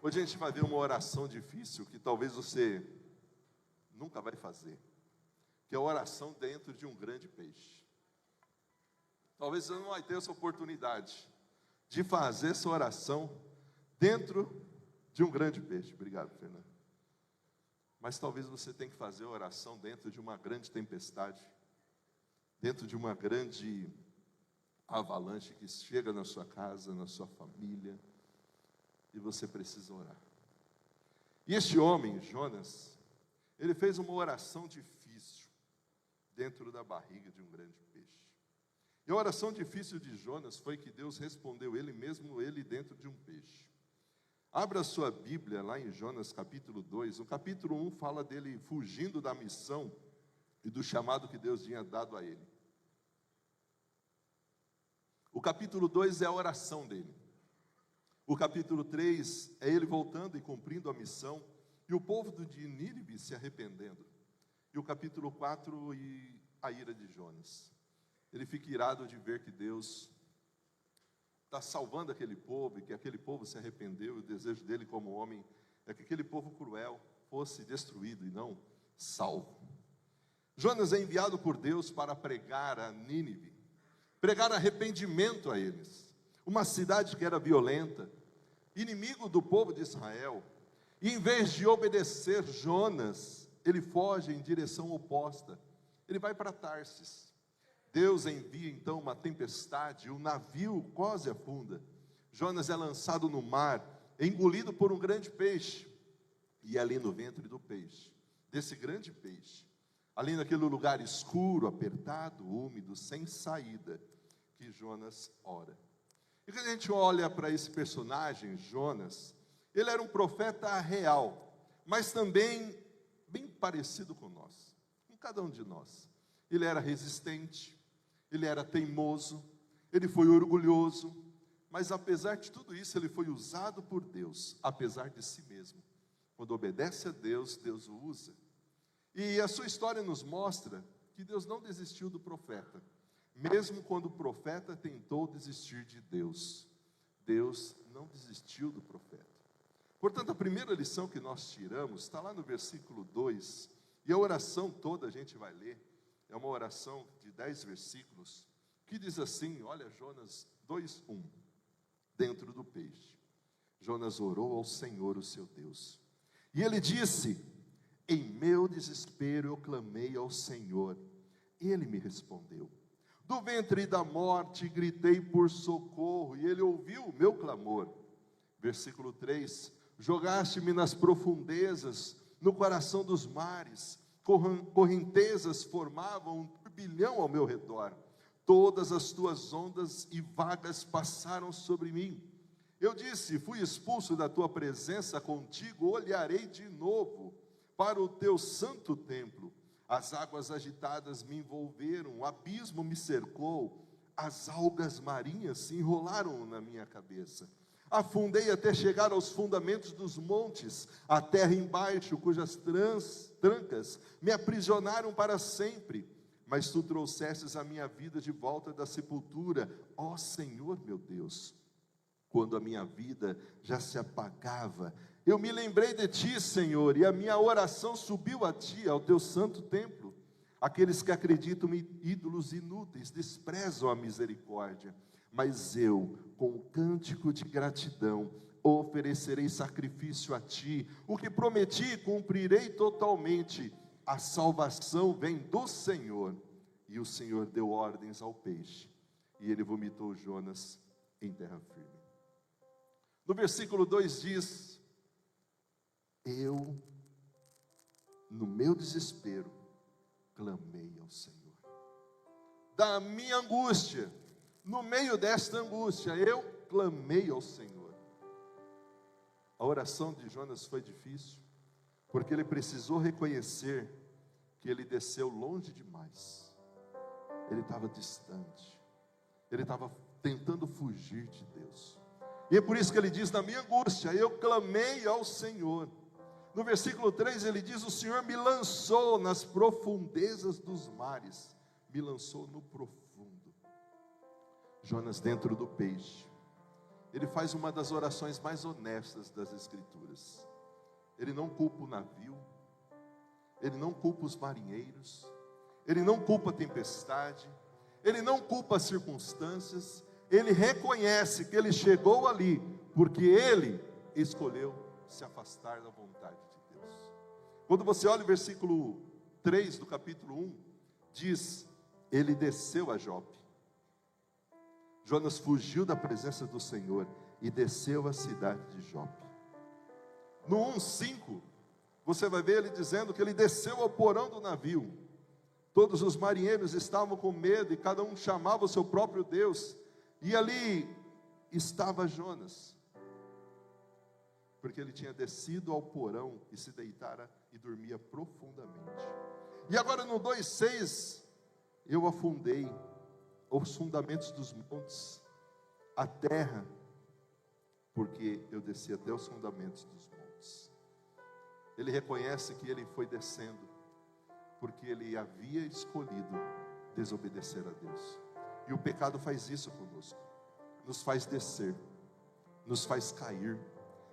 Hoje a gente vai ver uma oração difícil que talvez você nunca vai fazer, que é a oração dentro de um grande peixe. Talvez você não vai ter essa oportunidade de fazer essa oração dentro de um grande peixe. Obrigado, Fernando. Mas talvez você tenha que fazer a oração dentro de uma grande tempestade, dentro de uma grande avalanche que chega na sua casa, na sua família, e você precisa orar. E este homem, Jonas, ele fez uma oração difícil dentro da barriga de um grande peixe. E a oração difícil de Jonas foi que Deus respondeu ele mesmo, ele dentro de um peixe. Abra a sua Bíblia lá em Jonas capítulo 2, o capítulo 1 fala dele fugindo da missão e do chamado que Deus tinha dado a ele. O capítulo 2 é a oração dele. O capítulo 3 é ele voltando e cumprindo a missão, e o povo de Nínive se arrependendo. E o capítulo 4 e a ira de Jonas. Ele fica irado de ver que Deus está salvando aquele povo, e que aquele povo se arrependeu, e o desejo dele como homem é que aquele povo cruel fosse destruído e não salvo. Jonas é enviado por Deus para pregar a Nínive, pregar arrependimento a eles, uma cidade que era violenta, inimigo do povo de Israel, e em vez de obedecer Jonas, ele foge em direção oposta, ele vai para Tarsis. Deus envia então uma tempestade, o navio quase afunda. Jonas é lançado no mar, engolido por um grande peixe, e ali no ventre do peixe, desse grande peixe, ali naquele lugar escuro, apertado, úmido, sem saída, que Jonas ora. E quando a gente olha para esse personagem, Jonas, ele era um profeta real, mas também bem parecido com nós, com cada um de nós. Ele era resistente, ele era teimoso, ele foi orgulhoso, mas apesar de tudo isso, ele foi usado por Deus, apesar de si mesmo. Quando obedece a Deus, Deus o usa. E a sua história nos mostra que Deus não desistiu do profeta, mesmo quando o profeta tentou desistir de Deus. Deus não desistiu do profeta. Portanto, a primeira lição que nós tiramos está lá no versículo 2, e a oração toda a gente vai ler. É uma oração de 10 versículos, que diz assim, olha, Jonas 2:1, dentro do peixe. Jonas orou ao Senhor, o seu Deus, e ele disse: em meu desespero eu clamei ao Senhor, ele me respondeu. Do ventre da morte gritei por socorro, e ele ouviu o meu clamor. Versículo 3, jogaste-me nas profundezas, no coração dos mares, correntezas formavam um turbilhão ao meu redor, todas as tuas ondas e vagas passaram sobre mim. Eu disse, fui expulso da tua presença, contigo olharei de novo para o teu santo templo. As águas agitadas me envolveram, o abismo me cercou, as algas marinhas se enrolaram na minha cabeça. Afundei até chegar aos fundamentos dos montes, a terra embaixo, cujas trancas me aprisionaram para sempre. Mas tu trouxestes a minha vida de volta da sepultura, ó Senhor meu Deus. Quando a minha vida já se apagava, eu me lembrei de ti, Senhor, e a minha oração subiu a ti, ao teu santo templo. Aqueles que acreditam em ídolos inúteis desprezam a misericórdia. Mas eu, com o cântico de gratidão, oferecerei sacrifício a ti. O que prometi, cumprirei totalmente. A salvação vem do Senhor. E o Senhor deu ordens ao peixe, e ele vomitou Jonas em terra firme. No versículo 2 diz: eu, no meu desespero, clamei ao Senhor. Da minha angústia, no meio desta angústia, eu clamei ao Senhor. A oração de Jonas foi difícil, porque ele precisou reconhecer que ele desceu longe demais. Ele estava distante, ele estava tentando fugir de Deus. E é por isso que ele diz, na minha angústia, eu clamei ao Senhor. No versículo 3 ele diz, o Senhor me lançou nas profundezas dos mares, me lançou no profundo. Jonas dentro do peixe, ele faz uma das orações mais honestas das Escrituras. Ele não culpa o navio, ele não culpa os marinheiros, ele não culpa a tempestade, ele não culpa as circunstâncias, ele reconhece que ele chegou ali, porque ele escolheu se afastar da vontade de Deus. Quando você olha o versículo 3 do capítulo 1, diz, ele desceu a Jope. Jonas fugiu da presença do Senhor e desceu à cidade de Jope. No 1:5, você vai ver ele dizendo que ele desceu ao porão do navio. Todos os marinheiros estavam com medo e cada um chamava o seu próprio Deus. E ali estava Jonas, porque ele tinha descido ao porão e se deitara e dormia profundamente. E agora no 2:6, eu afundei os fundamentos dos montes, a terra, porque eu desci até os fundamentos dos montes. Ele reconhece que ele foi descendo, porque ele havia escolhido desobedecer a Deus. E o pecado faz isso conosco, nos faz descer, nos faz cair,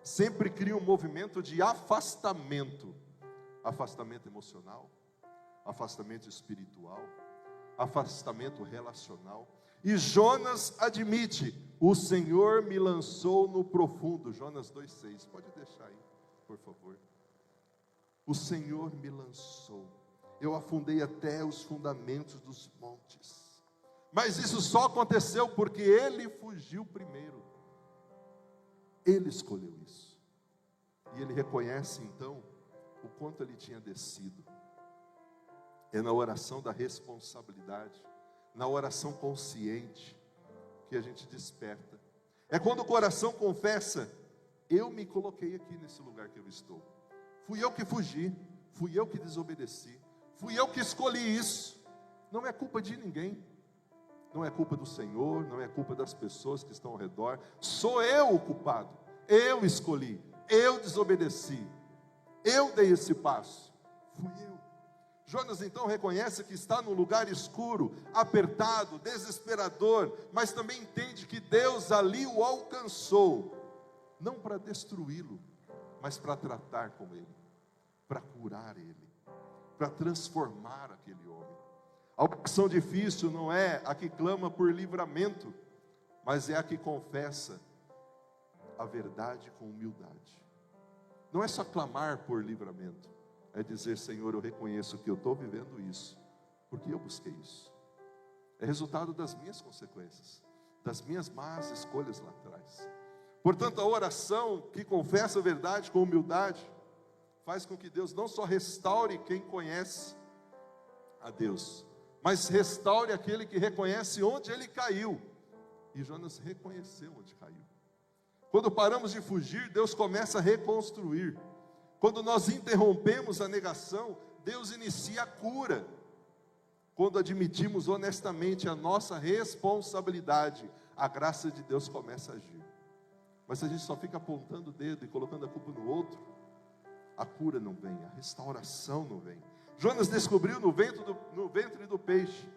sempre cria um movimento de afastamento, afastamento emocional, afastamento espiritual, afastamento relacional. E Jonas admite, o Senhor me lançou no profundo. Jonas 2:6, pode deixar aí, por favor. O Senhor me lançou, eu afundei até os fundamentos dos montes. Mas isso só aconteceu porque ele fugiu primeiro. Ele escolheu isso. E ele reconhece então o quanto ele tinha descido. É na oração da responsabilidade, na oração consciente, que a gente desperta. É quando o coração confessa, eu me coloquei aqui nesse lugar que eu estou. Fui eu que fugi, fui eu que desobedeci, fui eu que escolhi isso. Não é culpa de ninguém. Não é culpa do Senhor, não é culpa das pessoas que estão ao redor. Sou eu o culpado. Eu escolhi, eu desobedeci, eu dei esse passo. Fui eu. Jonas então reconhece que está num lugar escuro, apertado, desesperador, mas também entende que Deus ali o alcançou, não para destruí-lo, mas para tratar com ele, para curar ele, para transformar aquele homem. A opção difícil não é a que clama por livramento, mas é a que confessa a verdade com humildade. Não é só clamar por livramento, é dizer, Senhor, eu reconheço que eu estou vivendo isso, porque eu busquei isso. É resultado das minhas consequências, das minhas más escolhas lá atrás. Portanto, a oração que confessa a verdade com humildade, faz com que Deus não só restaure quem conhece a Deus, mas restaure aquele que reconhece onde ele caiu. E Jonas reconheceu onde caiu. Quando paramos de fugir, Deus começa a reconstruir. Quando nós interrompemos a negação, Deus inicia a cura. Quando admitimos honestamente a nossa responsabilidade, a graça de Deus começa a agir. Mas se a gente só fica apontando o dedo e colocando a culpa no outro, a cura não vem, a restauração não vem. Jonas descobriu no ventre do peixe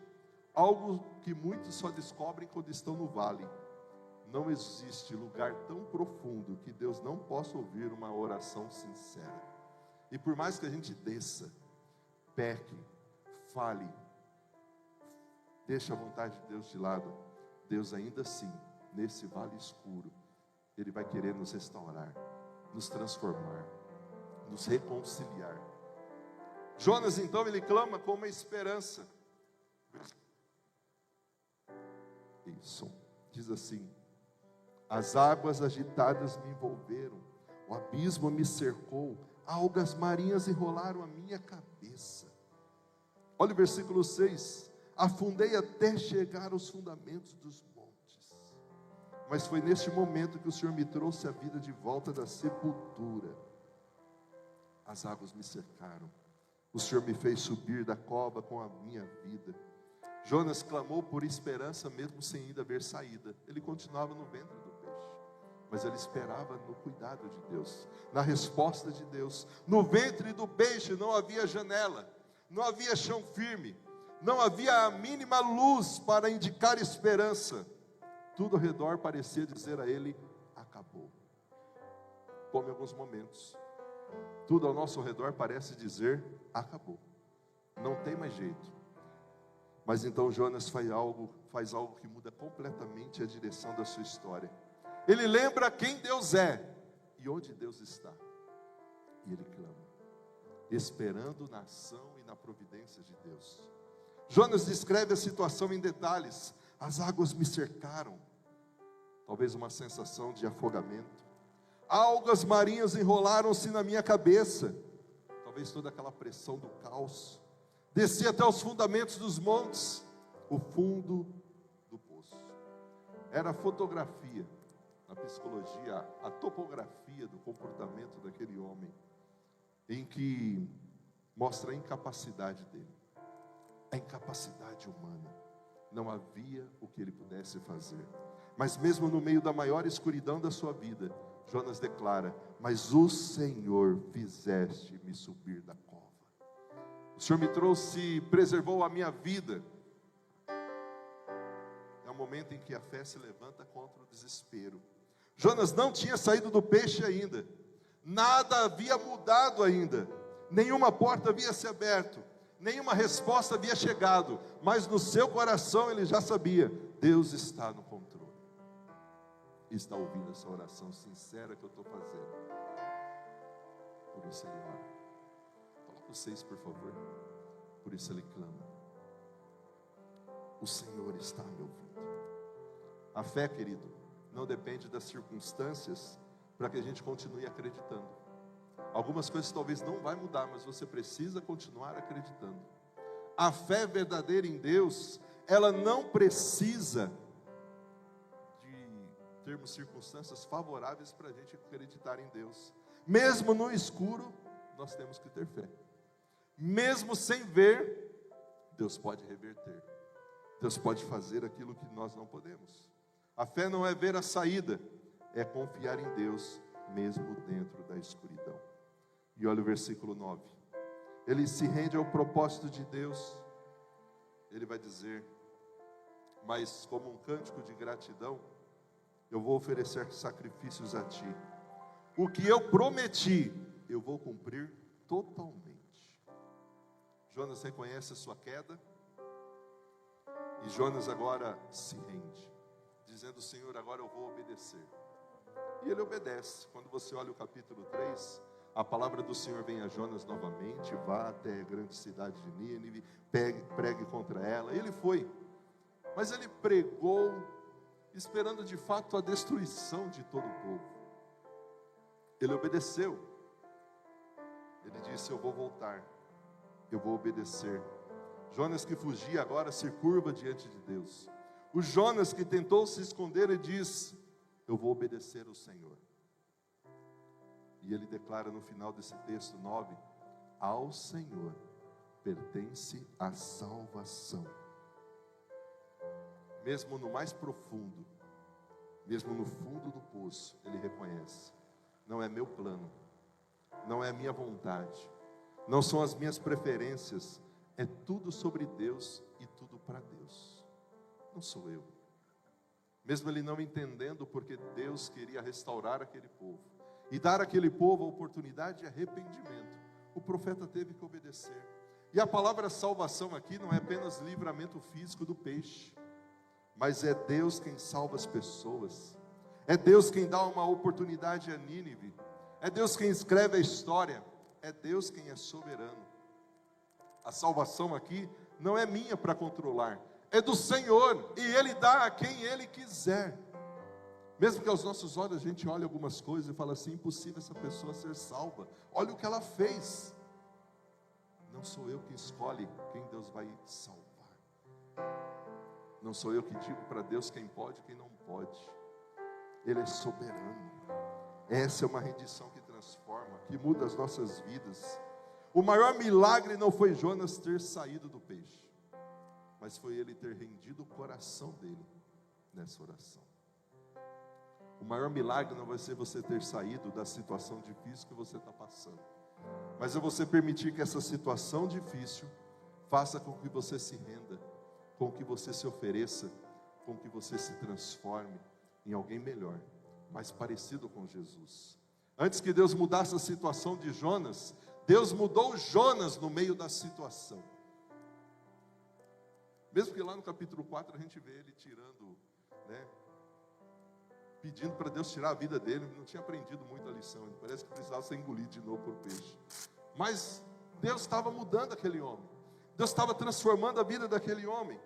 algo que muitos só descobrem quando estão no vale. Não existe lugar tão profundo que Deus não possa ouvir uma oração sincera. E por mais que a gente desça, peque, fale, deixe a vontade de Deus de lado, Deus ainda assim, nesse vale escuro, Ele vai querer nos restaurar, nos transformar, nos reconciliar. Jonas então, ele clama com uma esperança. Isso, diz assim: as águas agitadas me envolveram, o abismo me cercou, algas marinhas enrolaram a minha cabeça. Olha o versículo 6, afundei até chegar aos fundamentos dos montes, mas foi neste momento que o Senhor me trouxe a vida de volta da sepultura. As águas me cercaram, o Senhor me fez subir da cova com a minha vida. Jonas clamou por esperança mesmo sem ainda haver saída. Ele continuava no ventre do peixe, mas ele esperava no cuidado de Deus, na resposta de Deus. No ventre do peixe não havia janela, não havia chão firme, não havia a mínima luz para indicar esperança. Tudo ao redor parecia dizer a ele, como em alguns momentos. Tudo ao nosso redor parece dizer: acabou, não tem mais jeito. Mas então Jonas faz algo que muda completamente a direção da sua história. Ele lembra quem Deus é e onde Deus está. E ele clama, esperando na ação e na providência de Deus. Jonas descreve a situação em detalhes. As águas me cercaram. Talvez uma sensação de afogamento. Algas marinhas enrolaram-se na minha cabeça. Talvez toda aquela pressão do caos. Desci até os fundamentos dos montes, o fundo do poço. Era a fotografia, na psicologia, a topografia do comportamento daquele homem, em que mostra a incapacidade dele, a incapacidade humana. Não havia o que ele pudesse fazer. Mas mesmo no meio da maior escuridão da sua vida, Jonas declara: mas o Senhor fizeste me subir da cova. O Senhor me trouxe, preservou a minha vida. É um momento em que a fé se levanta contra o desespero. Jonas não tinha saído do peixe ainda. Nada havia mudado ainda. Nenhuma porta havia se aberto. Nenhuma resposta havia chegado. Mas no seu coração ele já sabia: Deus está no controle. E está ouvindo essa oração sincera que eu estou fazendo. Por isso ele ora. Coloca os 6, por favor. Por isso ele clama. O Senhor está me ouvindo. A fé, querido, não depende das circunstâncias para que a gente continue acreditando. Algumas coisas talvez não vai mudar, mas você precisa continuar acreditando. A fé verdadeira em Deus, ela não precisa de termos circunstâncias favoráveis para a gente acreditar em Deus. Mesmo no escuro, nós temos que ter fé. Mesmo sem ver, Deus pode reverter. Deus pode fazer aquilo que nós não podemos. A fé não é ver a saída, é confiar em Deus, mesmo dentro da escuridão. E olha o versículo 9. Ele se rende ao propósito de Deus. Ele vai dizer: mas como um cântico de gratidão, eu vou oferecer sacrifícios a ti. O que eu prometi, eu vou cumprir totalmente. Jonas reconhece a sua queda. E Jonas agora se rende, dizendo: Senhor, agora eu vou obedecer. E ele obedece. Quando você olha o capítulo 3, a palavra do Senhor vem a Jonas novamente: vá até a grande cidade de Nínive, pregue contra ela. Ele foi, mas ele pregou esperando de fato a destruição de todo o povo. Ele obedeceu. Ele disse: eu vou voltar, eu vou obedecer. Jonas que fugia agora se curva diante de Deus. O Jonas que tentou se esconder e diz: eu vou obedecer ao Senhor. E ele declara no final desse texto 9: ao Senhor pertence a salvação. Mesmo no mais profundo, mesmo no fundo do poço, ele reconhece: não é meu plano, não é a minha vontade, não são as minhas preferências, é tudo sobre Deus e tudo para Deus. Não sou eu. Mesmo ele não entendendo porque Deus queria restaurar aquele povo e dar àquele povo a oportunidade de arrependimento, o profeta teve que obedecer. E a palavra salvação aqui não é apenas livramento físico do peixe, mas é Deus quem salva as pessoas. É Deus quem dá uma oportunidade a Nínive. É Deus quem escreve a história. É Deus quem é soberano. A salvação aqui não é minha para controlar, é do Senhor, e Ele dá a quem Ele quiser. Mesmo que aos nossos olhos a gente olhe algumas coisas e fala assim: impossível essa pessoa ser salva, olha o que ela fez. Não sou eu que escolhe quem Deus vai salvar. Não sou eu que digo para Deus quem pode e quem não pode. Ele é soberano. Essa é uma rendição que transforma, que muda as nossas vidas. O maior milagre não foi Jonas ter saído do peixe, mas foi ele ter rendido o coração dele nessa oração. O maior milagre não vai ser você ter saído da situação difícil que você está passando, mas é você permitir que essa situação difícil faça com que você se renda, com que você se ofereça, com que você se transforme em alguém melhor, mais parecido com Jesus. Antes que Deus mudasse a situação de Jonas, Deus mudou Jonas no meio da situação. Mesmo que lá no capítulo 4 a gente vê ele tirando, pedindo para Deus tirar a vida dele, não tinha aprendido muito a lição, parece que precisava ser engolido de novo por peixe. Mas Deus estava mudando aquele homem, Deus estava transformando a vida daquele homem.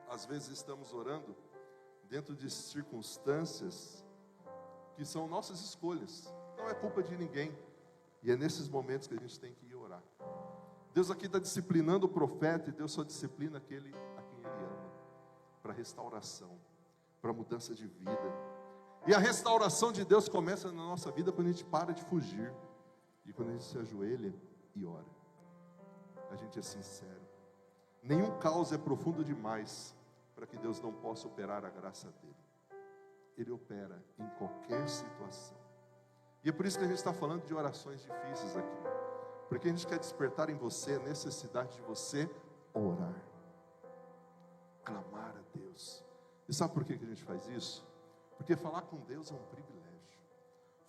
Às vezes estamos orando dentro de circunstâncias que são nossas escolhas, não é culpa de ninguém, e é nesses momentos que a gente tem que ir orar. Deus aqui está disciplinando o profeta, e Deus só disciplina aquele a quem Ele ama, para restauração, para mudança de vida. E a restauração de Deus começa na nossa vida quando a gente para de fugir, e quando a gente se ajoelha e ora. A gente é sincero. Nenhum caos é profundo demais para que Deus não possa operar a graça dele. Ele opera em qualquer situação. E é por isso que a gente está falando de orações difíceis aqui. Porque a gente quer despertar em você a necessidade de você orar, clamar a Deus. E sabe por que a gente faz isso? Porque falar com Deus é um privilégio.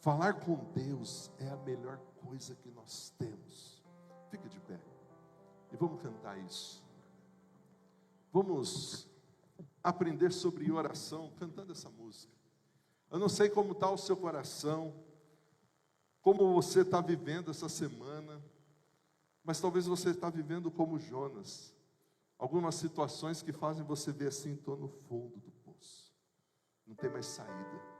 Falar com Deus é a melhor coisa que nós temos. Fica de pé e vamos cantar isso. Vamos aprender sobre oração cantando essa música. Eu não sei como está o seu coração, como você está vivendo essa semana, mas talvez você está vivendo como Jonas, algumas situações que fazem você ver assim, estou no fundo do poço, não tem mais saída.